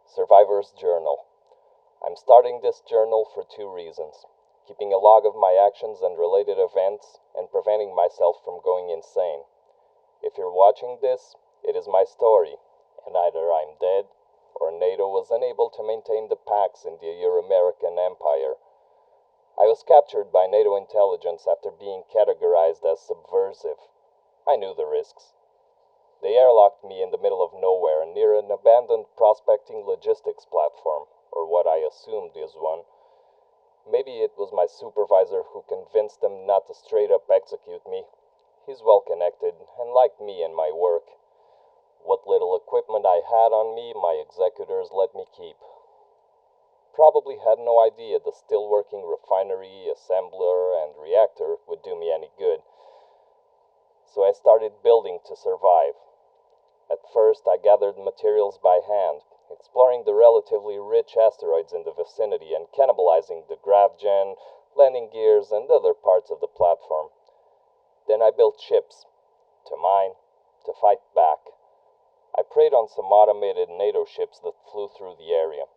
Survivor's Journal. I'm starting this journal for two reasons: keeping a log of my actions and related events, and preventing myself from going insane. If you're watching this, it is my story, and either I'm dead, or NATO was unable to maintain the pax in the Euro-American Empire. I was captured by NATO intelligence after being categorized as subversive. I knew the risks. They airlocked me in the middle of nowhere near an abandoned prospecting logistics platform, or what I assumed is one. Maybe it was my supervisor who convinced them not to straight up execute me. He's well connected and liked me and my work. What little equipment I had on me, my executors let me keep. Probably had no idea the still working refinery, assembler, and reactor would do me any good. So I started building to survive. At first, I gathered materials by hand, exploring the relatively rich asteroids in the vicinity and cannibalizing the gravgen, landing gears, and other parts of the platform. Then I built ships, to mine, to fight back. I preyed on some automated NATO ships that flew through the area.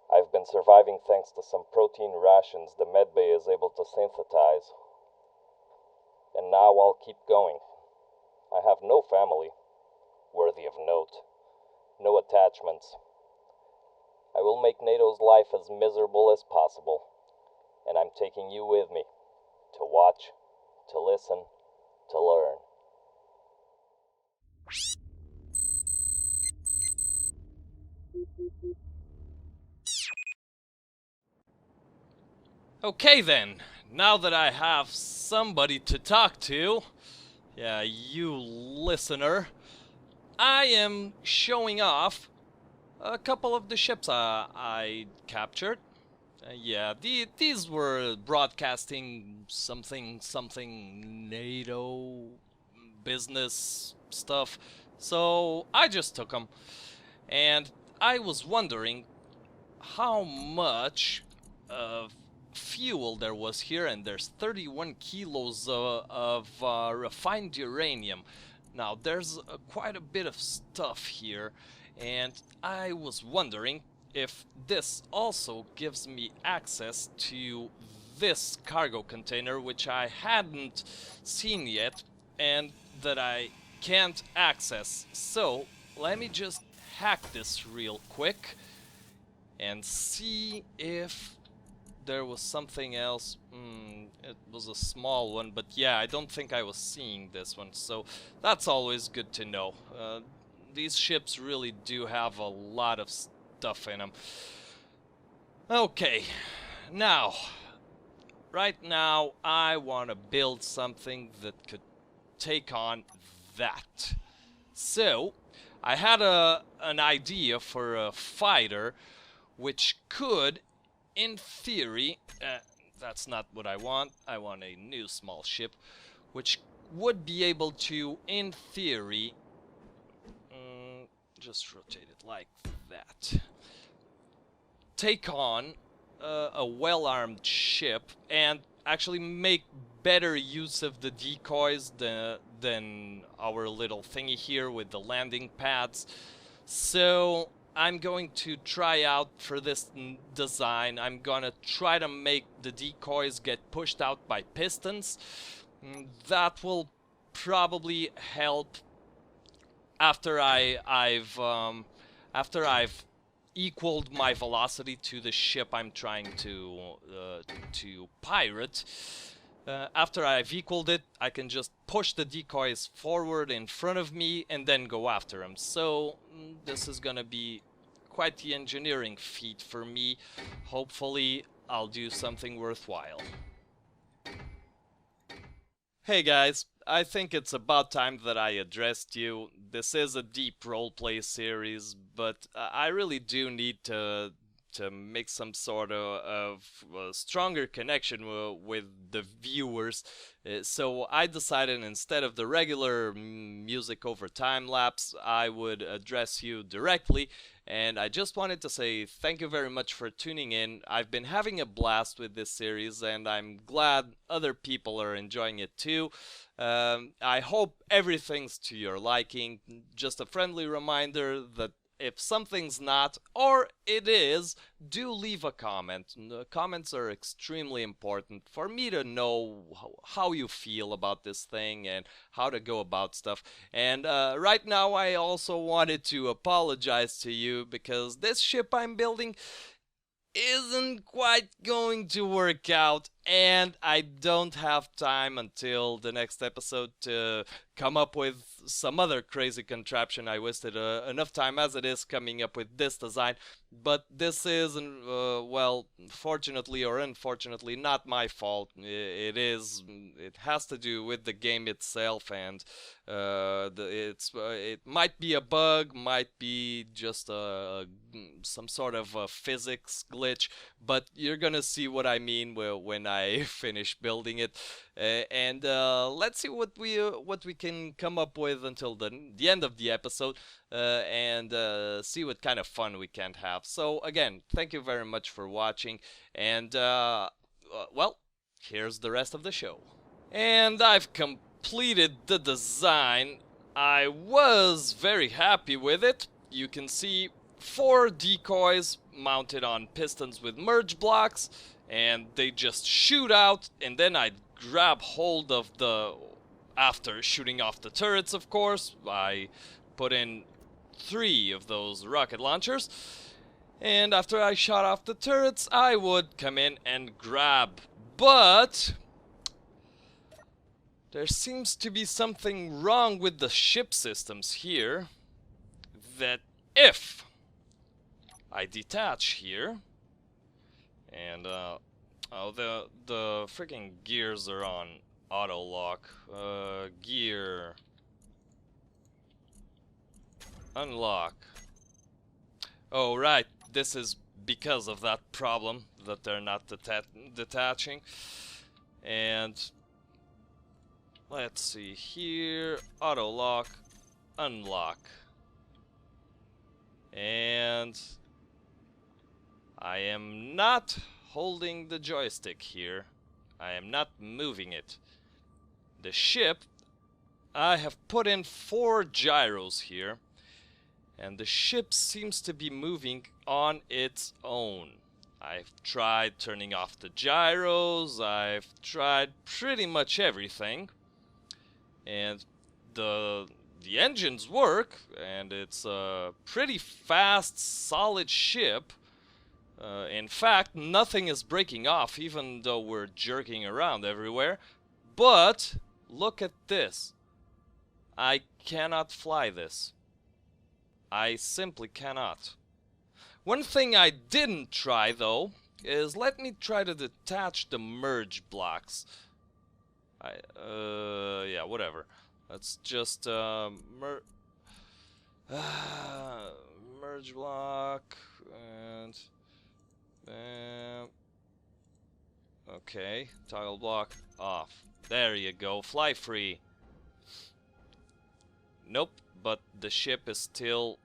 I've been surviving thanks to some protein rations the medbay is able to synthesize. And now I'll keep going. I have no family, worthy of note, no attachments. I will make NATO's life as miserable as possible, and I'm taking you with me, to watch, to listen, to learn. Okay then, now that I have somebody to talk to, yeah, you listener, I am showing off a couple of the ships I captured. These were broadcasting something NATO business stuff, so I just took them. And I was wondering how much fuel there was here, and there's 31 kilos of refined uranium. Now there's quite a bit of stuff here, and I was wondering if this also gives me access to this cargo container, which I hadn't seen yet and that I can't access. So let me just hack this real quick and see if there was something else. It was a small one, but yeah, I don't think I was seeing this one, so that's always good to know. These ships really do have a lot of stuff in them. Okay, right now I want to build something that could take on that. So I had an idea for a fighter which could, in theory, that's not what I want. I want a new small ship, which would be able to, in theory, just rotate it like that, take on a well-armed ship and actually make better use of the decoys than our little thingy here with the landing pads. So I'm going to try out for this design. I'm gonna try to make the decoys get pushed out by pistons. That will probably help after I've equaled my velocity to the ship I'm trying to pirate. After I've equaled it, I can just push the decoys forward in front of me and then go after them. So this is gonna be quite the engineering feat for me. Hopefully I'll do something worthwhile. Hey guys, I think it's about time that I addressed you. This is a deep roleplay series, but I really do need to make some sort of stronger connection with the viewers. So I decided, instead of the regular music over time lapse, I would address you directly. And I just wanted to say thank you very much for tuning in. I've been having a blast with this series, and I'm glad other people are enjoying it too. I hope everything's to your liking. Just a friendly reminder that If something's not, or it is, do leave a comment. Comments are extremely important for me to know how you feel about this thing and how to go about stuff. And right now I also wanted to apologize to you because this ship I'm building isn't quite going to work out, and I don't have time until the next episode to come up with some other crazy contraption. I wasted enough time as it is coming up with this design, but this is, well, fortunately or unfortunately, not my fault. It has to do with the game itself, and it might be a bug, might be just some sort of a physics glitch, but you're gonna see what I mean when I finish building it. And let's see what we can come up with until the end of the episode, and see what kind of fun we can have. So again, thank you very much for watching, and well, here's the rest of the show. And I've completed the design. I was very happy with it. You can see 4 decoys mounted on pistons with merge blocks, and they just shoot out, and then I grab hold of after shooting off the turrets, of course, I put in 3 of those rocket launchers, and after I shot off the turrets, I would come in and grab. But there seems to be something wrong with the ship systems here, that if I detach here, and oh, the freaking gears are on auto lock. Gear unlock. Oh right, this is because of that problem that they're not detaching. And let's see here, auto lock, unlock, and I am not holding the joystick here. I am not moving it. The ship, I have put in 4 gyros here, and the ship seems to be moving on its own. I've tried turning off the gyros, I've tried pretty much everything, and the engines work, and it's a pretty fast, solid ship. In fact, nothing is breaking off, even though we're jerking around everywhere. But look at this. I cannot fly this. I simply cannot. One thing I didn't try, though, is let me try to detach the merge blocks. Yeah, whatever. Let's just merge block and okay, toggle block off. There you go, fly free. Nope, but the ship is still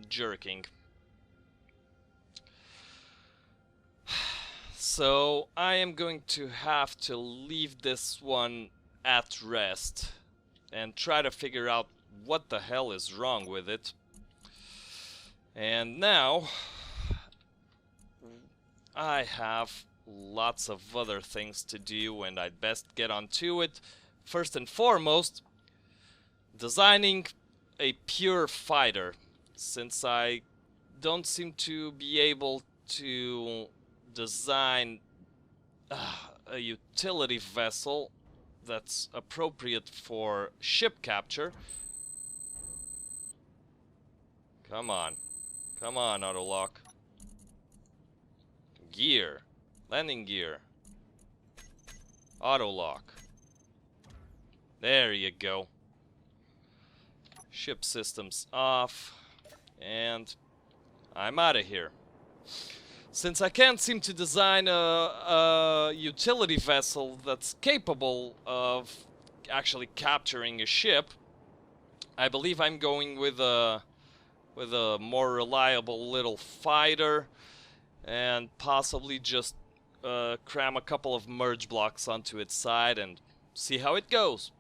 jerking. So I am going to have to leave this one at rest and try to figure out what the hell is wrong with it. And now I have lots of other things to do, and I'd best get on to it. First and foremost, designing a pure fighter, since I don't seem to be able to design a utility vessel that's appropriate for ship capture. Come on, auto lock. Gear, landing gear, auto lock. There you go. Ship systems off, and I'm out of here. Since I can't seem to design a utility vessel that's capable of actually capturing a ship, I believe I'm going with a more reliable little fighter, and possibly just cram a couple of merge blocks onto its side and see how it goes.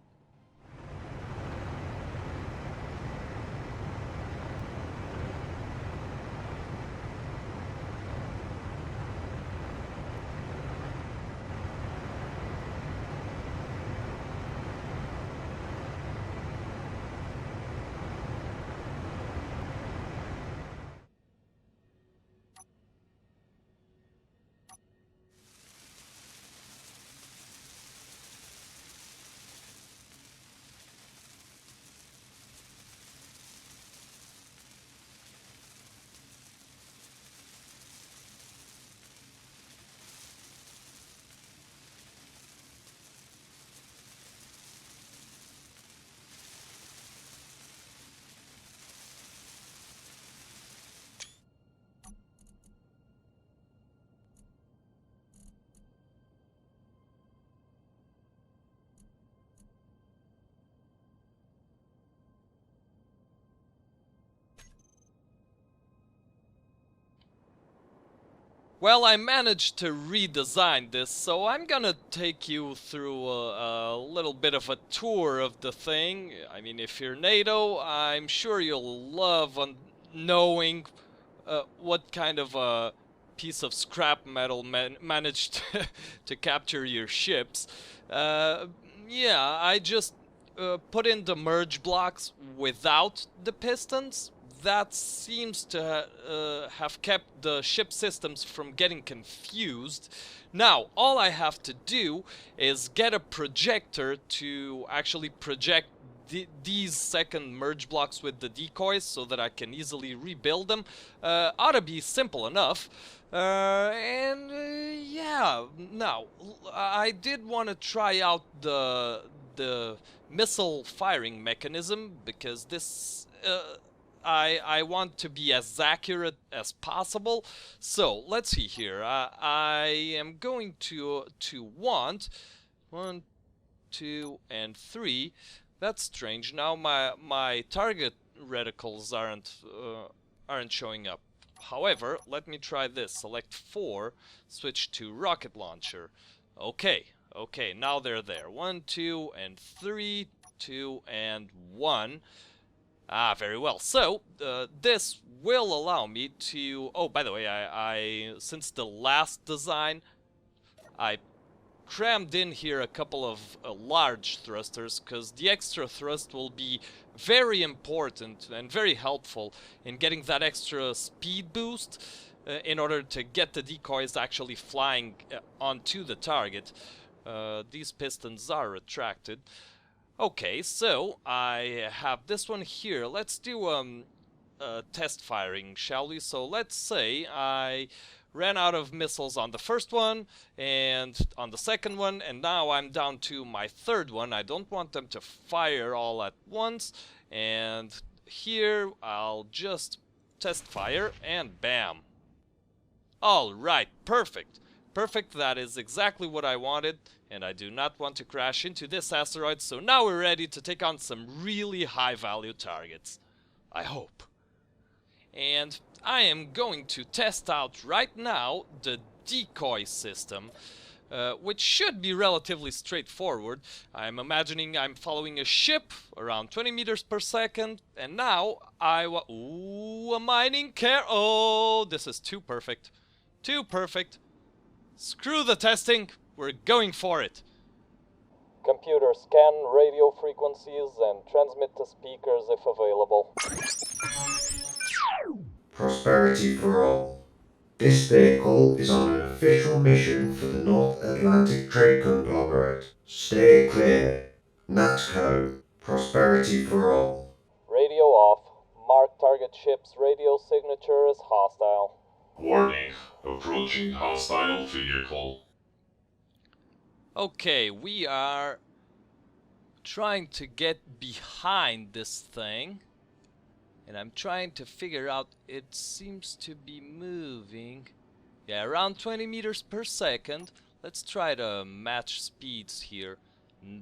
Well, I managed to redesign this, so I'm gonna take you through a little bit of a tour of the thing. I mean, if you're NATO, I'm sure you'll love knowing what kind of a piece of scrap metal managed to capture your ships. Uh, yeah, I just put in the merge blocks without the pistons. That seems to have kept the ship systems from getting confused. Now, all I have to do is get a projector to actually project these second merge blocks with the decoys so that I can easily rebuild them. Ought to be simple enough. Yeah, now, I did want to try out the missile firing mechanism because this I want to be as accurate as possible. So let's see here. I am going to want 1, 2, and 3. That's strange. Now my target reticles aren't showing up. However, let me try this. Select 4, switch to rocket launcher. Okay, now they're there. 1, 2, and 3, 2, and 1. Ah, very well. So, this will allow me to... Oh, by the way, I since the last design, I crammed in here a couple of large thrusters, because the extra thrust will be very important and very helpful in getting that extra speed boost in order to get the decoys actually flying onto the target. These pistons are retracted. Okay, so I have this one here. Let's do test firing, shall we? So let's say I ran out of missiles on the first one and on the second one, and now I'm down to my third one. I don't want them to fire all at once, and here I'll just test fire and bam. Alright, perfect. Perfect, that is exactly what I wanted, and I do not want to crash into this asteroid, so now we're ready to take on some really high-value targets. I hope. And I am going to test out right now the decoy system, which should be relatively straightforward. I'm imagining I'm following a ship around 20 meters per second, and now ooh, a mining Oh, this is too perfect. Too perfect. Screw the testing, we're going for it. Computer, scan radio frequencies and transmit to speakers if available. Prosperity for all. This vehicle is on an official mission for the North Atlantic Trade Conglomerate. Stay clear. NATCO. Prosperity for all. Radio off. Mark target ship's radio signature as hostile. Warning, approaching hostile vehicle. Okay, we are trying to get behind this thing, and I'm trying to figure out, it seems to be moving, yeah, around 20 meters per second. Let's try to match speeds here.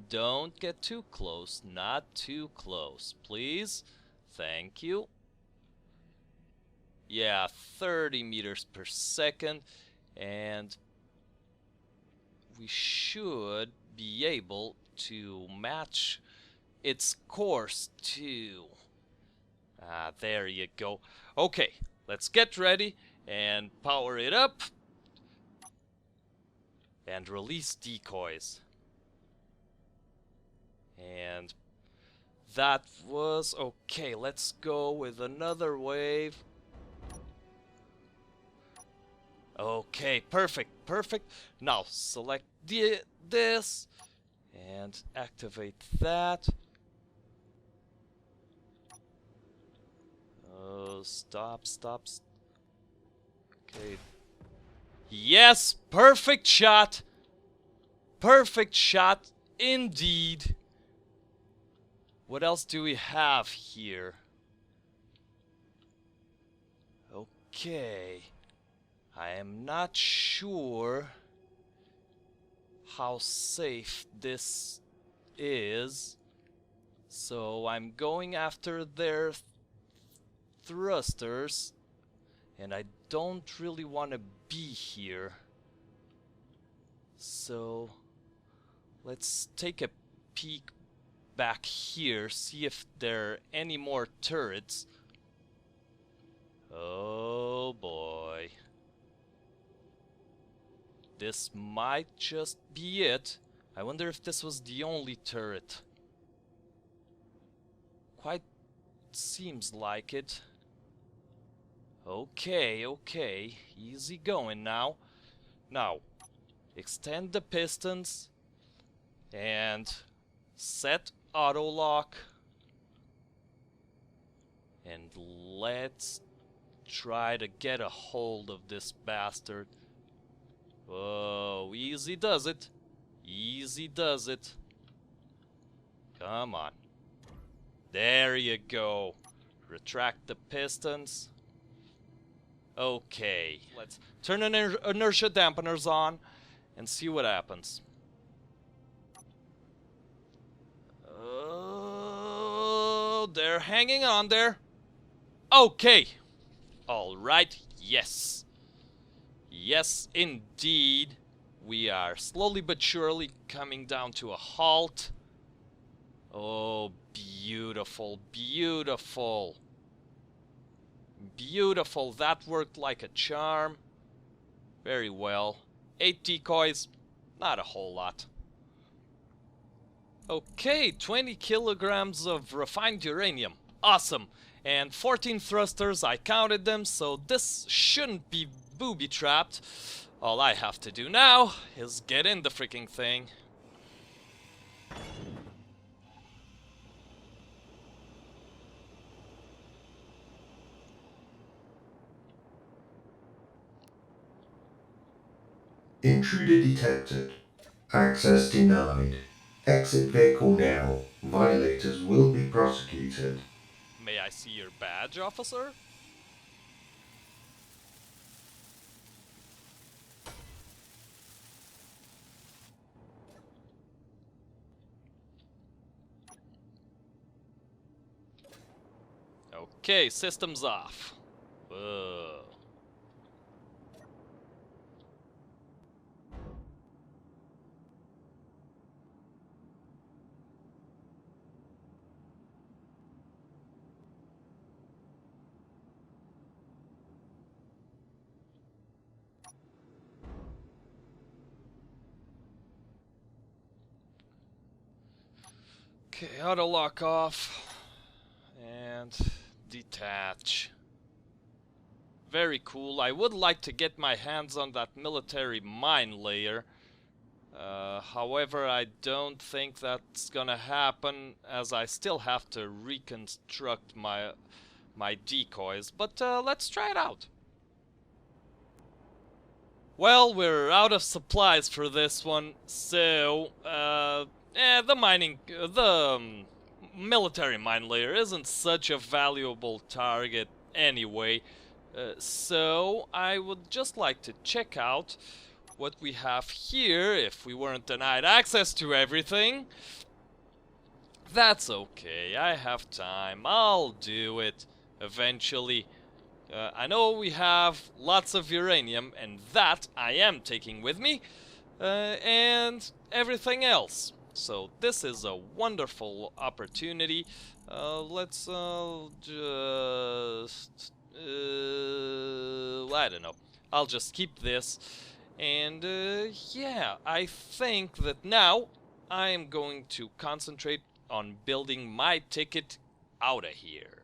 Don't get too close, not too close, please. Thank you. Yeah, 30 meters per second, and we should be able to match its course too. Ah, there you go. Okay, let's get ready and power it up and release decoys. And that was okay. Let's go with another wave. Okay, perfect, perfect. Now select this and activate that. Oh, stop. Okay. Yes, perfect shot. Perfect shot indeed. What else do we have here? Okay. I am not sure how safe this is, so I'm going after their thrusters, and I don't really want to be here. So let's take a peek back here, see if there are any more turrets. Oh boy. This might just be it. I wonder if this was the only turret. Quite seems like it. Okay, okay. Easy going now. Now, extend the pistons and set auto lock. And let's try to get a hold of this bastard. Oh, easy does it. Easy does it. Come on. There you go. Retract the pistons. Okay, let's turn inertia dampeners on and see what happens. Oh, they're hanging on there. Okay. All right. Yes. Yes, indeed. We are slowly but surely coming down to a halt. Oh, beautiful, beautiful. Beautiful. That worked like a charm. Very well. 8 decoys. Not a whole lot. Okay, 20 kilograms of refined uranium. Awesome. And 14 thrusters, I counted them, so this shouldn't be booby-trapped. All I have to do now is get in the freaking thing. Intruder detected. Access denied. Exit vehicle now. Violators will be prosecuted. May I see your badge, officer? Okay, systems off. Whoa. Okay, auto lock off and detach. Very cool. I would like to get my hands on that military mine layer. However, I don't think that's gonna happen, as I still have to reconstruct my decoys. But let's try it out. Well, we're out of supplies for this one, so the military mine layer isn't such a valuable target anyway. So I would just like to check out what we have here if we weren't denied access to everything. That's okay, I have time, I'll do it eventually. I know we have lots of uranium, and that I am taking with me, and everything else. So this is a wonderful opportunity. Let's just... I don't know. I'll just keep this. And yeah, I think that now I am going to concentrate on building my ticket out of here.